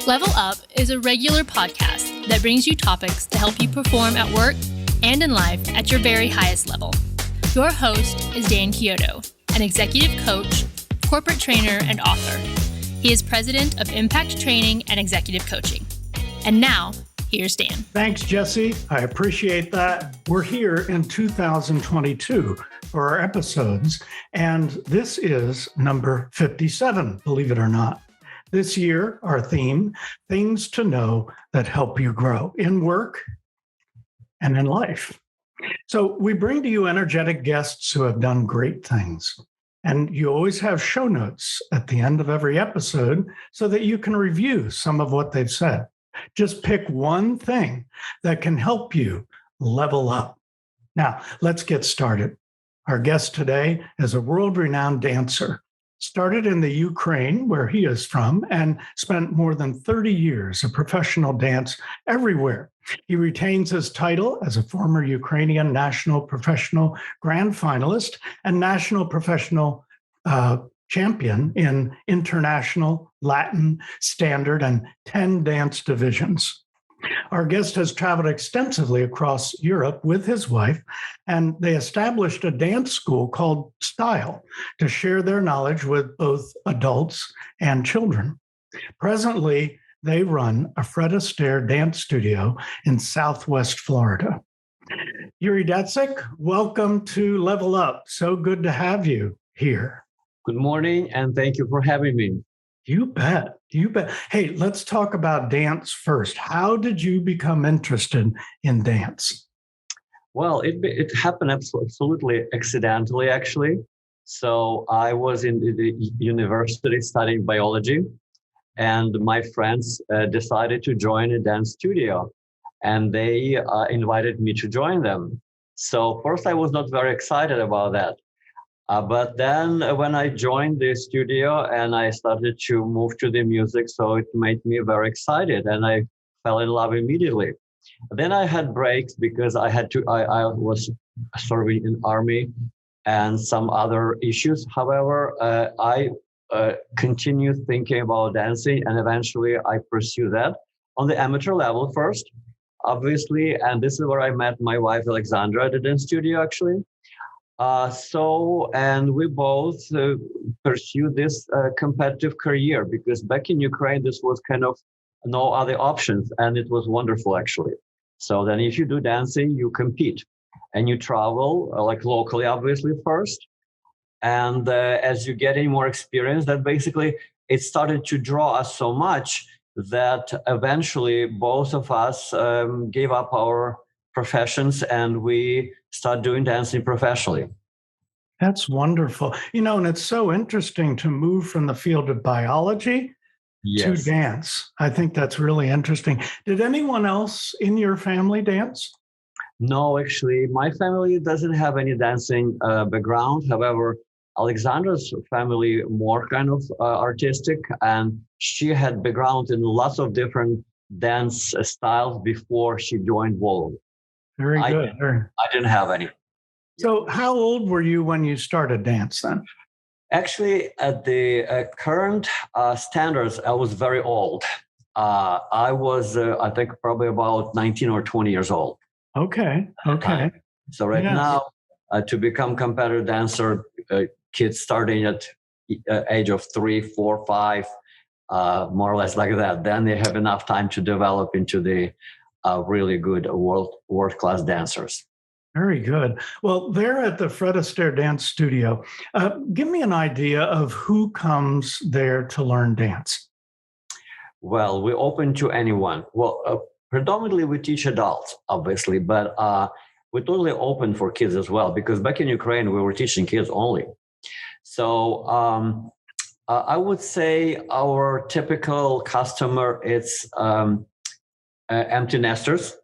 Level Up is a regular podcast that brings you topics to help you perform at work and in life at your very highest level. Your host is Dan Chiodo, an executive coach, corporate trainer, and author. He is president of Impact Training and Executive Coaching. And now, here's Dan. Thanks, Jesse. I appreciate that. We're here in 2022 for our episodes, and this is number 57, believe it or not. This year, our theme, things to know that help you grow in work and in life. So we bring to you energetic guests who have done great things. And you always have show notes at the end of every episode so that you can review some of what they've said. Just pick one thing that can help you level up. Now, let's get started. Our guest today is a world-renowned dancer. Started in the Ukraine, where he is from, and spent more than 30 years of professional dance everywhere. He retains his title as a former Ukrainian national professional grand finalist and national professional champion in international, Latin, standard, and 10 dance divisions. Our guest has traveled extensively across Europe with his wife, and they established a dance school called Style to share their knowledge with both adults and children. Presently, they run a Fred Astaire Dance Studio in Southwest Florida. Yuriy Datsyk, welcome to Level Up. So good to have you here. Good morning, and thank you for having me. You bet. You bet. Hey, let's talk about dance first. How did you become interested in dance? Well, it happened absolutely accidentally, actually. So I was in the university studying biology, and my friends decided to join a dance studio, and they invited me to join them. So first, I was not very excited about that. But then when I joined the studio and I started to move to the music, so it made me very excited and I fell in love immediately. Then I had breaks because I was serving in army and some other issues. However, I continued thinking about dancing and eventually I pursued that on the amateur level first, obviously. And this is where I met my wife, Alexandra, at the dance studio, actually. And we both pursued this competitive career because back in Ukraine, this was kind of no other options. And it was wonderful, actually. So then if you do dancing, you compete and you travel like locally, obviously, first. And as you get any more experience, that basically it started to draw us so much that eventually both of us gave up our professions and we start doing dancing professionally. That's wonderful. And it's so interesting to move from the field of biology to dance. I think that's really interesting. Did anyone else in your family dance? No, actually, my family doesn't have any dancing background. However, Alexandra's family more kind of artistic, and she had background in lots of different dance styles before she joined ballroom. Very good. I didn't have any. So how old were you when you started dance then? Actually, at the current standards, I was very old. I was, I think, probably about 19 or 20 years old. Okay. So now, to become competitive dancer, kids starting at age of 3, 4, 5, more or less like that, then they have enough time to develop into the really good world-class dancers. Very good. Well, they're at the Fred Astaire Dance Studio. Give me an idea of who comes there to learn dance. Well, we're open to anyone. Well, predominantly we teach adults, obviously, but we're totally open for kids as well, because back in Ukraine, we were teaching kids only. So I would say our typical customer is empty nesters.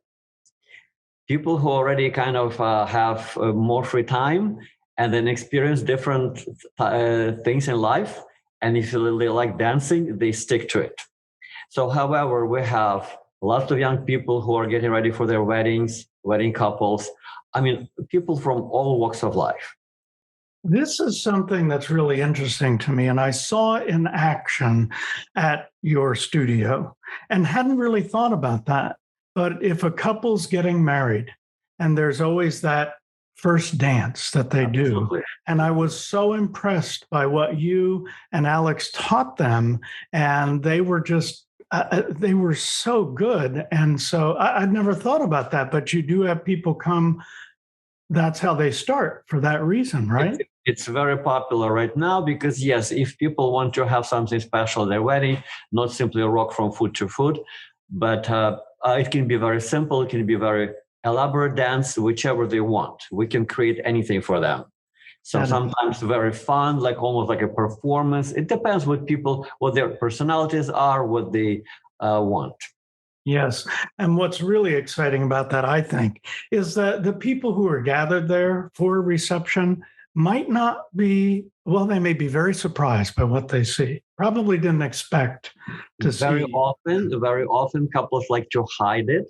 People who already kind of have more free time and then experience different things in life. And if they like dancing, they stick to it. So, however, we have lots of young people who are getting ready for their weddings, wedding couples. I mean, people from all walks of life. This is something that's really interesting to me, and I saw it in action at your studio and hadn't really thought about that. But if a couple's getting married, and there's always that first dance that they do, Absolutely. and I was so impressed by what you and Alex taught them, and they were just they were so good. And so I'd never thought about that, but you do have people come, that's how they start for that reason, right? It's very popular right now because, yes, if people want to have something special at their wedding, not simply rock from foot to foot, but it can be very simple. It can be very elaborate dance, whichever they want. We can create anything for them. So sometimes very fun, like almost like a performance. It depends what their personalities are, what they want. Yes. And what's really exciting about that, I think, is that the people who are gathered there for a reception might not be, well, they may be very surprised by what they see. Probably didn't expect to Very see. often couples like to hide it,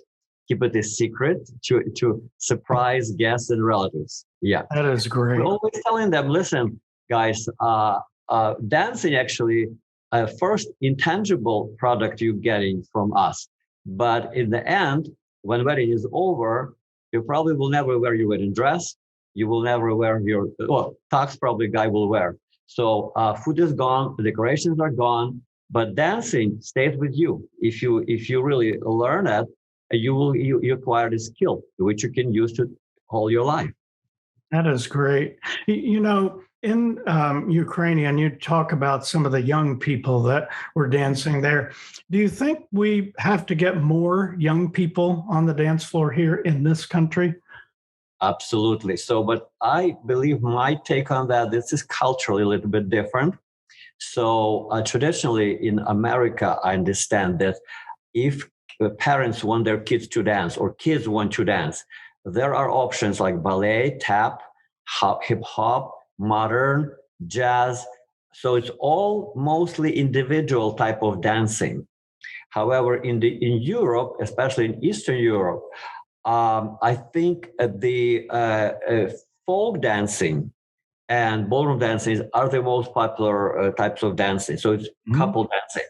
keep it a secret to surprise guests and relatives. Yeah. That is great. We're always telling them, listen, guys, dancing actually, first intangible product you're getting from us. But in the end, when wedding is over, you probably will never wear your wedding dress. You will never wear your, tux probably guy will wear. So food is gone, the decorations are gone, but dancing stays with you. If you really learn it, you acquire the skill which you can use to all your life. That is great. In Ukrainian, you talk about some of the young people that were dancing there. Do you think we have to get more young people on the dance floor here in this country? Absolutely. So, but I believe my take on that, this is culturally a little bit different. So traditionally in America, I understand that if parents want their kids to dance or kids want to dance, there are options like ballet, tap, hip hop, modern, jazz. So it's all mostly individual type of dancing. However, in Europe, especially in Eastern Europe, I think the folk dancing and ballroom dancing are the most popular types of dancing. So it's couple dancing.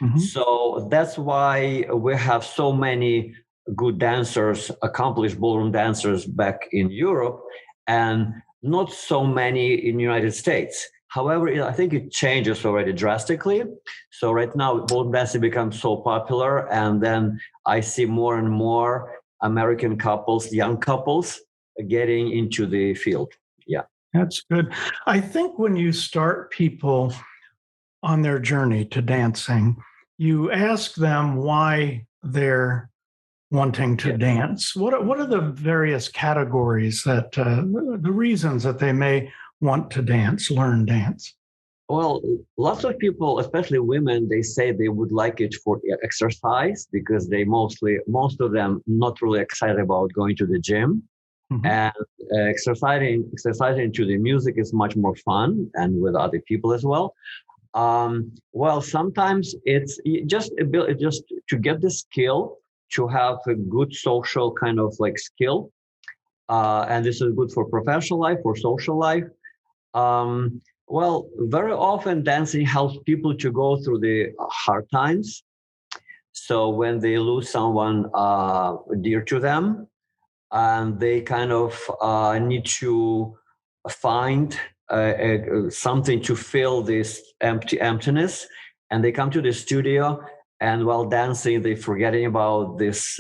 Mm-hmm. So that's why we have so many good dancers, accomplished ballroom dancers back in Europe, and not so many in the United States. However, I think it changes already drastically. So right now, ballroom dancing becomes so popular, and then I see more and more American couples, young couples, getting into the field. Yeah. That's good. I think when you start people on their journey to dancing, you ask them why they're wanting to dance. What are the various categories that the reasons that they may want to dance, learn dance? Well, lots of people, especially women, they say they would like it for exercise because most of them not really excited about going to the gym. Mm-hmm. And exercising to the music is much more fun and with other people as well. Well, sometimes it's just to get the skill, to have a good social kind of like skill. And this is good for professional life, for social life. Well, very often dancing helps people to go through the hard times. So when they lose someone dear to them, and they kind of need to find something to fill this emptiness, and they come to the studio, and while dancing they're forgetting about this,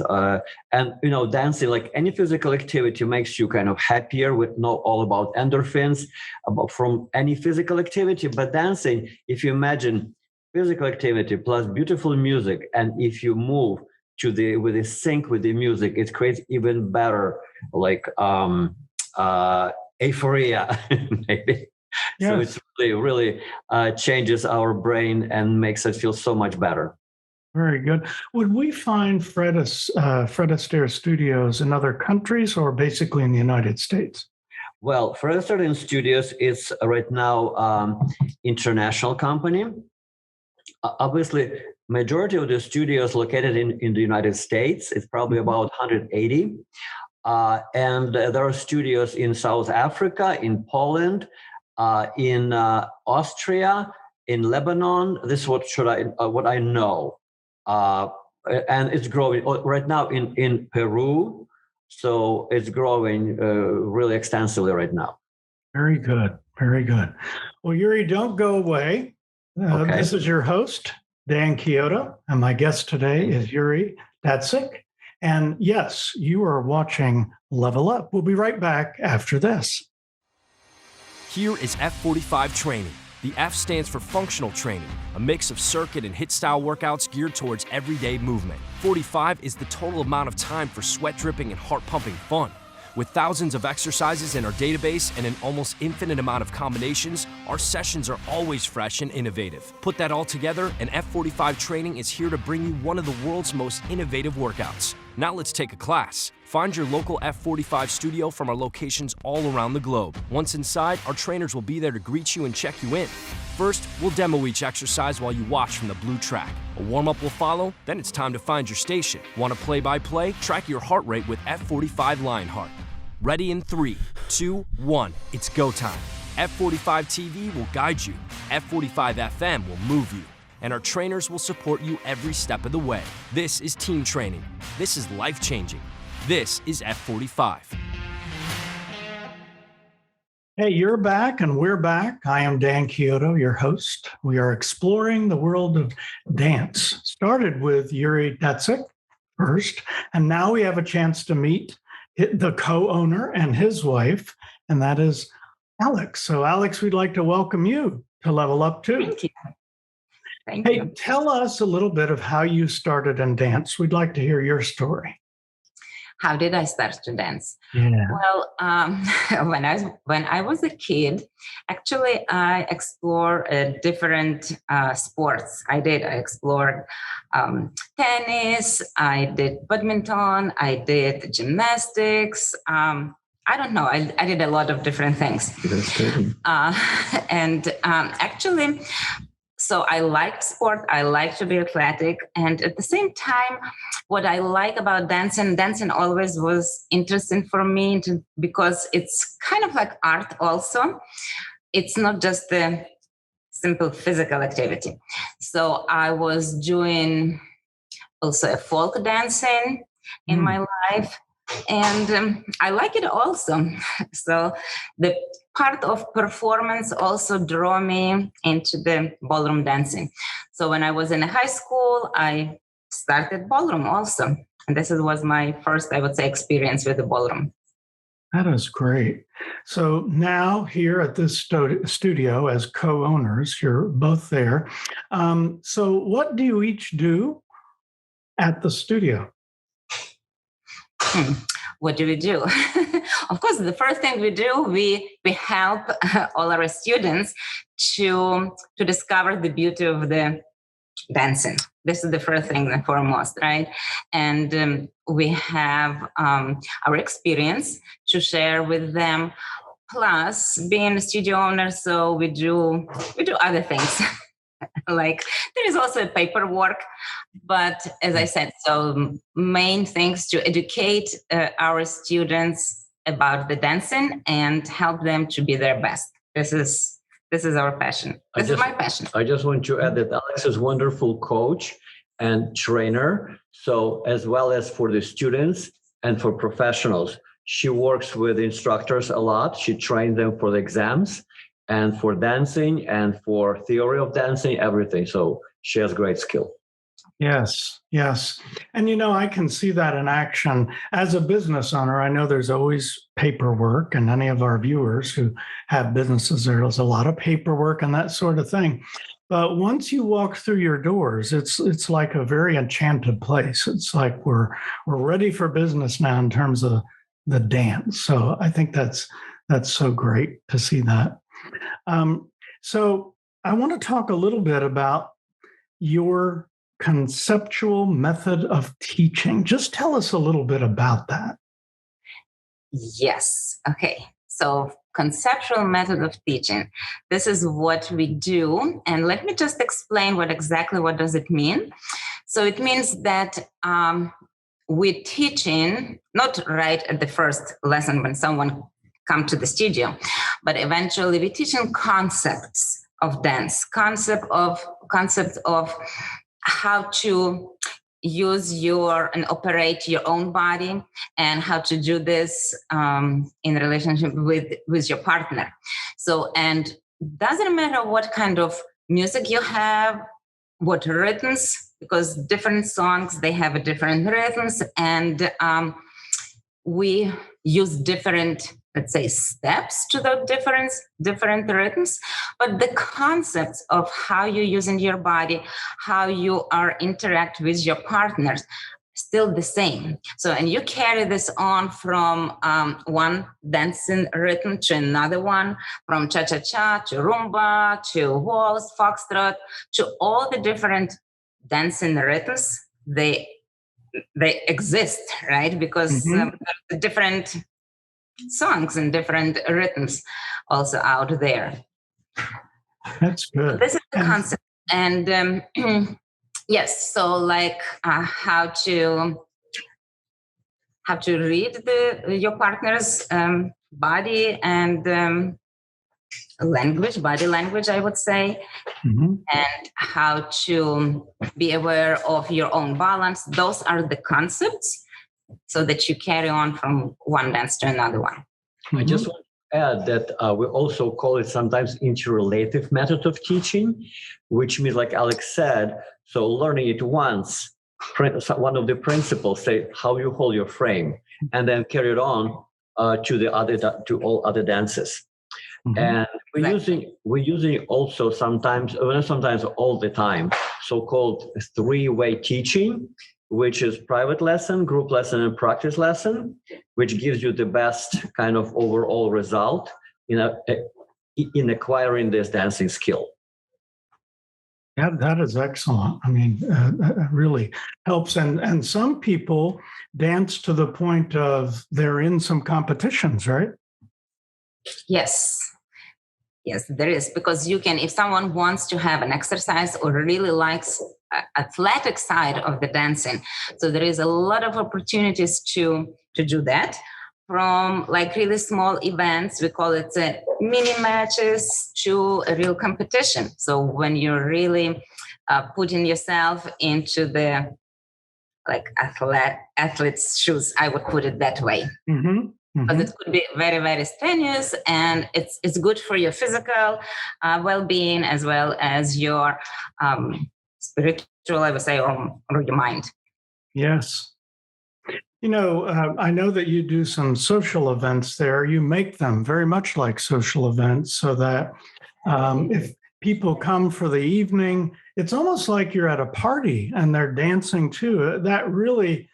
and dancing, like any physical activity, makes you kind of happier, with know all about endorphins from any physical activity. But dancing, if you imagine physical activity plus beautiful music, and if you move with a sync with the music, it creates even better, like euphoria, maybe. Yes. So it's really changes our brain and makes it feel so much better. Very good. Would we find Fred Astaire Studios in other countries, or basically in the United States? Well, Fred Astaire Dance Studios is right now international company. Obviously, majority of the studios located in the United States. It's probably about 180. And there are studios in South Africa, in Poland, in Austria, in Lebanon. This is what I know. And it's growing right now in Peru. So it's growing really extensively right now. Very good. Very good. Well, Yuriy, don't go away. Okay. This is your host, Dan Chiodo, and my guest today is Yuriy Datsyk. And yes, you are watching Level Up. We'll be right back after this. Here is F45 training. The F stands for functional training, a mix of circuit and hit-style workouts geared towards everyday movement. 45 is the total amount of time for sweat-dripping and heart-pumping fun. With thousands of exercises in our database and an almost infinite amount of combinations, our sessions are always fresh and innovative. Put that all together, and F45 training is here to bring you one of the world's most innovative workouts. Now let's take a class. Find your local F45 studio from our locations all around the globe. Once inside, our trainers will be there to greet you and check you in. First, we'll demo each exercise while you watch from the blue track. A warm-up will follow, then it's time to find your station. Want to play-by-play? Track your heart rate with F45 Lionheart. Ready in 3, 2, 1, it's go time. F45 TV will guide you. F45 FM will move you. And our trainers will support you every step of the way. This is team training. This is life-changing. This is F45. Hey, you're back and we're back. I am Dan Chiodo, your host. We are exploring the world of dance. Started with Yuriy Datsyk first, and now we have a chance to meet the co-owner and his wife, and that is Alex. So Alex, we'd like to welcome you to Level Up too. Thank you. Thank you. Tell us a little bit of how you started in dance. We'd like to hear your story. How did I start to dance? Yeah. Well, when I was a kid, actually, I explored different sports. I explored tennis. I did badminton. I did gymnastics. I don't know. I did a lot of different things. Actually, so I liked sport. I like to be athletic. And at the same time, what I like about dancing always was interesting for me because it's kind of like art also. It's not just a simple physical activity. So I was doing also a folk dancing in my life. And I like it also. So the part of performance also drew me into the ballroom dancing. So when I was in high school, I started ballroom also. And this was my first, I would say, experience with the ballroom. That is great. So now here at this studio as co-owners, you're both there. So what do you each do at the studio? What do we do? Of course, the first thing we do, we help all our students to discover the beauty of the dancing. This is the first thing and foremost, right? And we have our experience to share with them. Plus, being a studio owner, so we do other things. Like there is also paperwork, but as I said, so main things to educate our students about the dancing and help them to be their best. This is our passion. This is my passion. I just want to add that Alex is a wonderful coach and trainer. So as well as for the students and for professionals, she works with instructors a lot. She trains them for the exams and for dancing and for theory of dancing, everything. So she has great skill. Yes, yes. And, I can see that in action. As a business owner, I know there's always paperwork, and any of our viewers who have businesses, there's a lot of paperwork and that sort of thing. But once you walk through your doors, it's like a very enchanted place. It's like we're ready for business now in terms of the dance. So I think that's so great to see that. So I want to talk a little bit about your conceptual method of teaching. Just tell us a little bit about that. Yes. Okay. So conceptual method of teaching. This is what we do. And let me just explain what does it mean. So it means that we're teaching, not right at the first lesson when someone come to the studio, but eventually we're teaching concepts of dance, concept of how to use and operate your own body, and how to do this in relationship with your partner. So, and doesn't matter what kind of music you have, what rhythms, because different songs, they have a different rhythms, and we use different, let's say, steps to the different rhythms, but the concepts of how you're using your body, how you are interact with your partners, still the same. So, and you carry this on from one dancing rhythm to another one, from cha-cha-cha to rumba to waltz, foxtrot, to all the different dancing rhythms. They exist, right? Because the different songs and different rhythms also out there. That's good. This is the concept. And yes, so like how to read your partner's body and body language, I would say, and how to be aware of your own balance. Those are the concepts, so that you carry on from one dance to another one. I just want to add that we also call it sometimes interrelative method of teaching, which means, like Alex said, so learning it once, one of the principles, say how you hold your frame, and then carry it on to all other dances. And we're using also sometimes all the time, so-called three-way teaching, which is private lesson, group lesson, and practice lesson, which gives you the best kind of overall result in acquiring this dancing skill. Yeah, that is excellent. I mean, it really helps. And some people dance to the point of they're in some competitions, right? Yes, there is, because you can, if someone wants to have an exercise or really likes athletic side of the dancing, so there is a lot of opportunities to do that, from like really small events, we call it mini matches, to a real competition. So when you're really putting yourself into the like athlete's shoes, I would put it that way. Because it could be very, very strenuous, and it's good for your physical well-being as well as your spiritual, I would say, or your mind. Yes. You know, I know that you do some social events there. You make them very much like social events, so that if people come for the evening, it's almost like you're at a party and they're dancing too. That really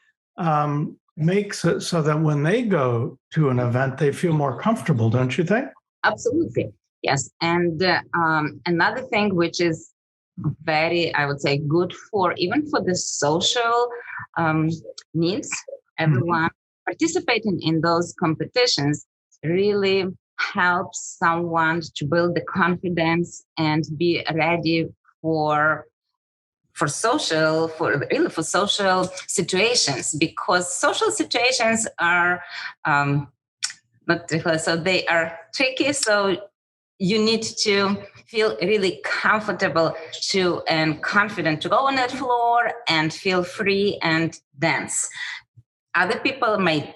makes it so that when they go to an event, they feel more comfortable, don't you think? Absolutely. Yes. And another thing which is very, I would say, good for even for the social needs, everyone participating in those competitions really helps someone to build the confidence and be ready for social situations, because social situations are so they are tricky. So you need to feel really comfortable and confident to go on that floor and feel free and dance. Other people may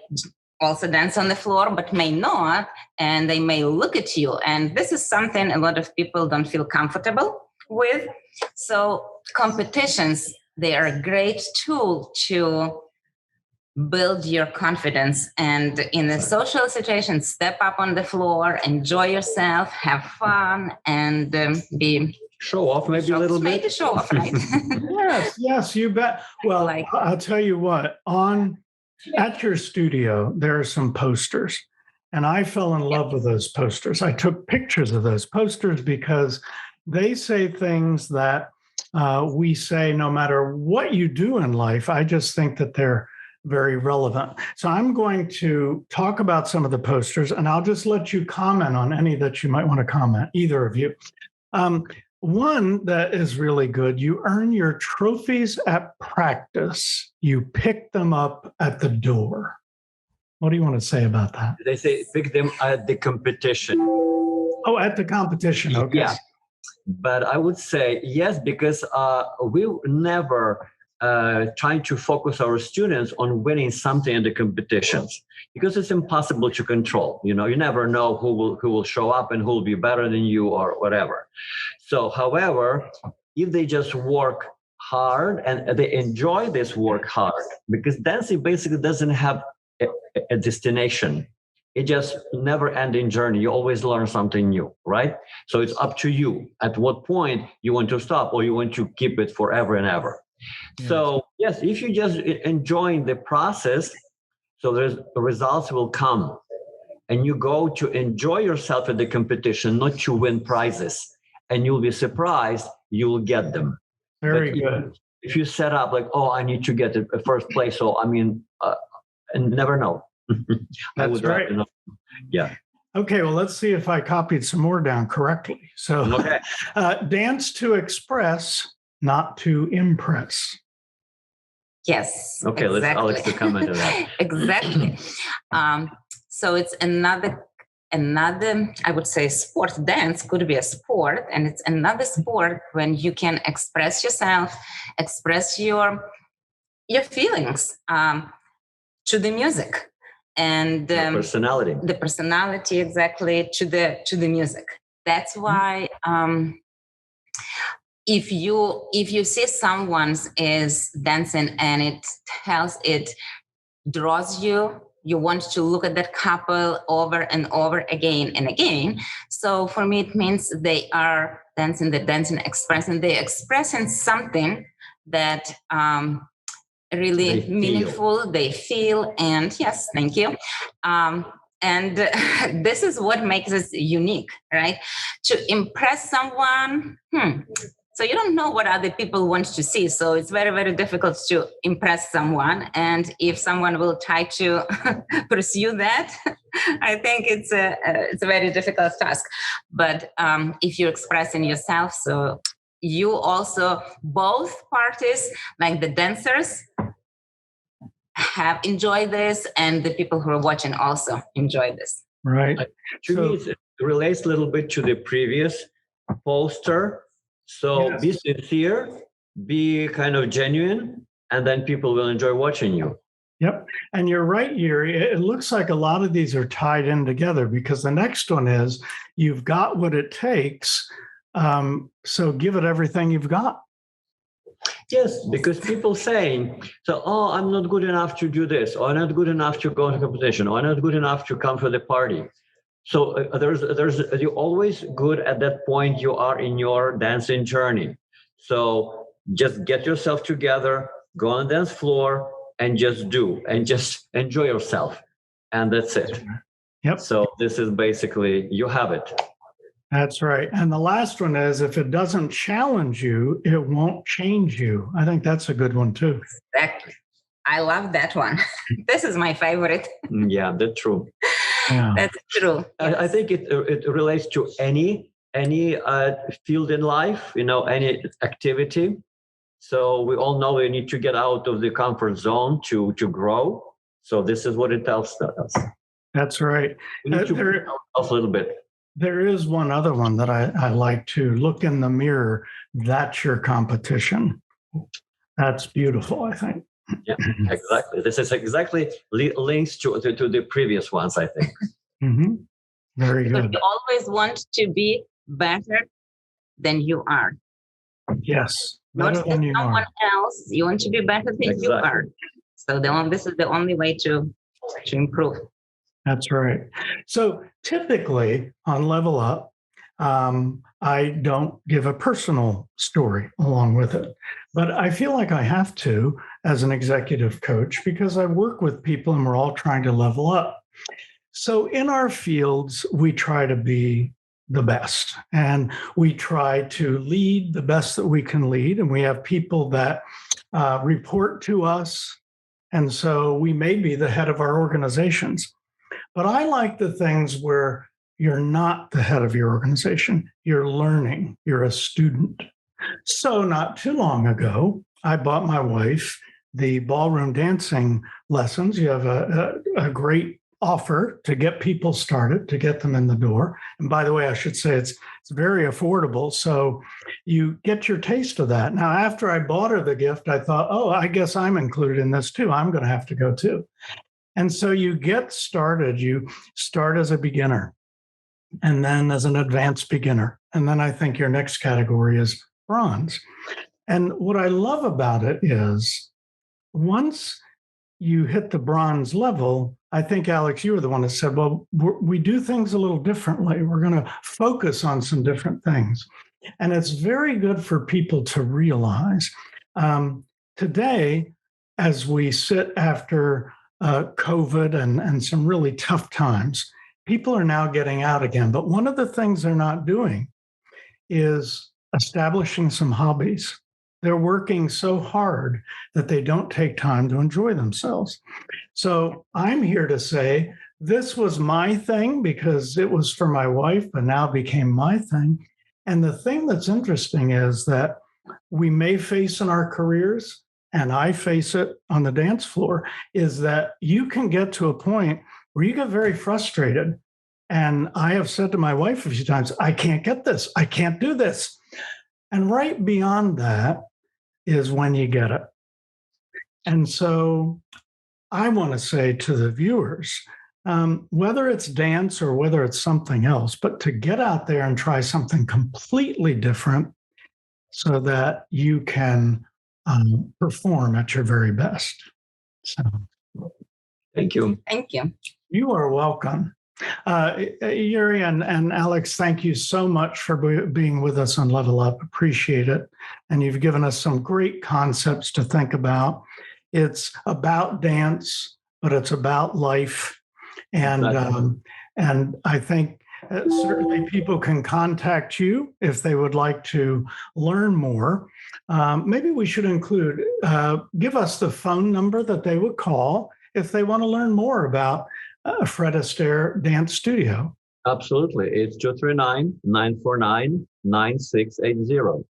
also dance on the floor, but may not, and they may look at you. And this is something a lot of people don't feel comfortable with. So competitions, they are a great tool to build your confidence. And in a social situation, step up on the floor, enjoy yourself, have fun, and show off maybe a little bit. Maybe show off, right? Yes, you bet. Well, I'll tell you what, at your studio, there are some posters, and I fell in love with those posters. I took pictures of those posters because they say things that we say no matter what you do in life. I just think that they're very relevant. So I'm going to talk about some of the posters, and I'll just let you comment on any that you might want to comment, either of you. One that is really good, you earn your trophies at practice. You pick them up at the door. What do you want to say about that? They say pick them at the competition. Oh, at the competition. Okay. Yeah. But I would say yes, because we never try to focus our students on winning something in the competitions, because it's impossible to control. You never know who will show up and who will be better than you or whatever. So, however, if they just work hard and they enjoy this work hard, because dancing basically doesn't have a destination. It just never-ending journey. You always learn something new, right? So it's up to you at what point you want to stop or you want to keep it forever and ever. Yes. So yes, if you just enjoying the process, so the results will come, and you go to enjoy yourself at the competition, not to win prizes, and you'll be surprised you will get them. Very good. If you set up like, oh, I need to get a first place, so and never know. I would right. Know. Yeah. Okay, well, let's see if I copied some more down correctly. So, okay. Dance to express, not to impress. Yes. Okay, exactly. Let's Alex to comment on that. Exactly. So it's another, I would say, sport. Dance could be a sport, and it's another sport when you can express yourself, express your feelings to the music. And the personality exactly to the music. That's why if you see someone is dancing and it draws you want to look at that couple over and over again and again. So for me, it means they are dancing, expressing something that really meaningful, they feel, and yes, thank you. And this is what makes us unique, right? To impress someone, so you don't know what other people want to see. So it's very, very difficult to impress someone. And if someone will try to pursue that, I think it's a very difficult task. But if you're expressing yourself, so you also, both parties, like the dancers, have enjoyed this, and the people who are watching also enjoy this. Right. To me, it relates a little bit to the previous poster. So yes. Be sincere, be kind of genuine, and then people will enjoy watching you. Yep. And you're right, Yuri. It looks like a lot of these are tied in together, because the next one is you've got what it takes. So give it everything you've got. Yes, because people saying, so, oh, I'm not good enough to do this, or I'm not good enough to go to competition, or I'm not good enough to come for the party. So you're always good at that point you are in your dancing journey. So just get yourself together, go on the dance floor, and just do, and just enjoy yourself. And that's it. Yep. So this is basically, you have it. That's right. And the last one is, if it doesn't challenge you, it won't change you. I think that's a good one too. Exactly. I love that one. This is my favorite. Yeah, that's true. Yeah. That's true. Yes. I think it relates to any field in life, any activity. So we all know we need to get out of the comfort zone to grow. So this is what it tells us. That's right. We need to push ourselves a little bit. There is one other one that I like to look in the mirror. That's your competition. That's beautiful, I think. Yeah, exactly. This is exactly links to the previous ones, I think. Mm-hmm. Very because good. You always want to be better than you are. Yes. Not than someone else. You want to be better than you are. So this is the only way to improve. That's right. So typically on Level Up, I don't give a personal story along with it, but I feel like I have to as an executive coach, because I work with people and we're all trying to level up. So in our fields, we try to be the best, and we try to lead the best that we can lead. And we have people that report to us. And so we may be the head of our organizations. But I like the things where you're not the head of your organization. You're learning. You're a student. So not too long ago, I bought my wife the ballroom dancing lessons. You have a great offer to get people started, to get them in the door. And by the way, I should say it's very affordable. So you get your taste of that. Now, after I bought her the gift, I thought, oh, I guess I'm included in this too. I'm going to have to go too. And so you get started. You start as a beginner and then as an advanced beginner. And then I think your next category is bronze. And what I love about it is once you hit the bronze level, I think, Alex, you were the one that said, well, we do things a little differently. We're going to focus on some different things. And it's very good for people to realize. Today, as we sit after COVID and some really tough times, people are now getting out again. But one of the things they're not doing is establishing some hobbies. They're working so hard that they don't take time to enjoy themselves. So I'm here to say this was my thing because it was for my wife, but now became my thing. And the thing that's interesting is that we may face in our careers, and I face it on the dance floor, is that you can get to a point where you get very frustrated. And I have said to my wife a few times, I can't get this. I can't do this. And right beyond that is when you get it. And so I want to say to the viewers, whether it's dance or whether it's something else, but to get out there and try something completely different so that you can perform at your very best. So, Thank you. Thank you. You are welcome. Yuriy and Alex, thank you so much for being with us on Level Up. Appreciate it. And you've given us some great concepts to think about. It's about dance, but it's about life. And I think certainly people can contact you if they would like to learn more. Maybe we should include, give us the phone number that they would call if they want to learn more about Fred Astaire Dance Studio. Absolutely. It's 239-949-9680.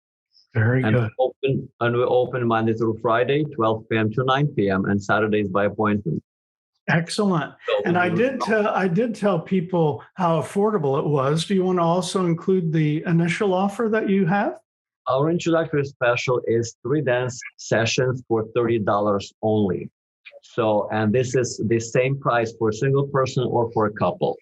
Very good. We open Monday through Friday, 12 p.m. to 9 p.m. and Saturdays by appointment. Excellent. And I did tell people how affordable it was. Do you want to also include the initial offer that you have? Our introductory special is 3 dance sessions for $30 only. So, and this is the same price for a single person or for a couple.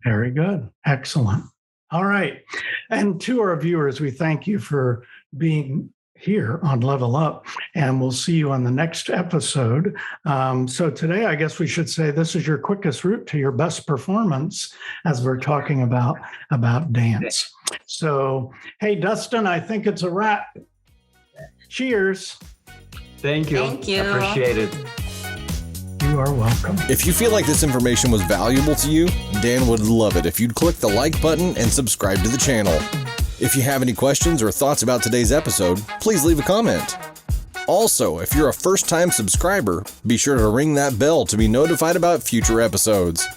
Very good. Excellent. All right. And to our viewers, we thank you for being here on Level Up, and we'll see you on the next episode. So today, I guess we should say this is your quickest route to your best performance as we're talking about dance. So, hey, Dustin, I think it's a wrap. Cheers. Thank you. Thank you. Appreciate it. You are welcome. If you feel like this information was valuable to you, Dan would love it if you'd click the like button and subscribe to the channel. If you have any questions or thoughts about today's episode, please leave a comment. Also, if you're a first-time subscriber, be sure to ring that bell to be notified about future episodes.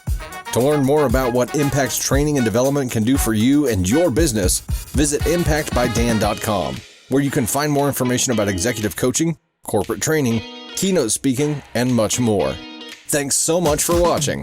To learn more about what Impact's training and development can do for you and your business, visit impactbydan.com, where you can find more information about executive coaching, corporate training, keynote speaking, and much more. Thanks so much for watching.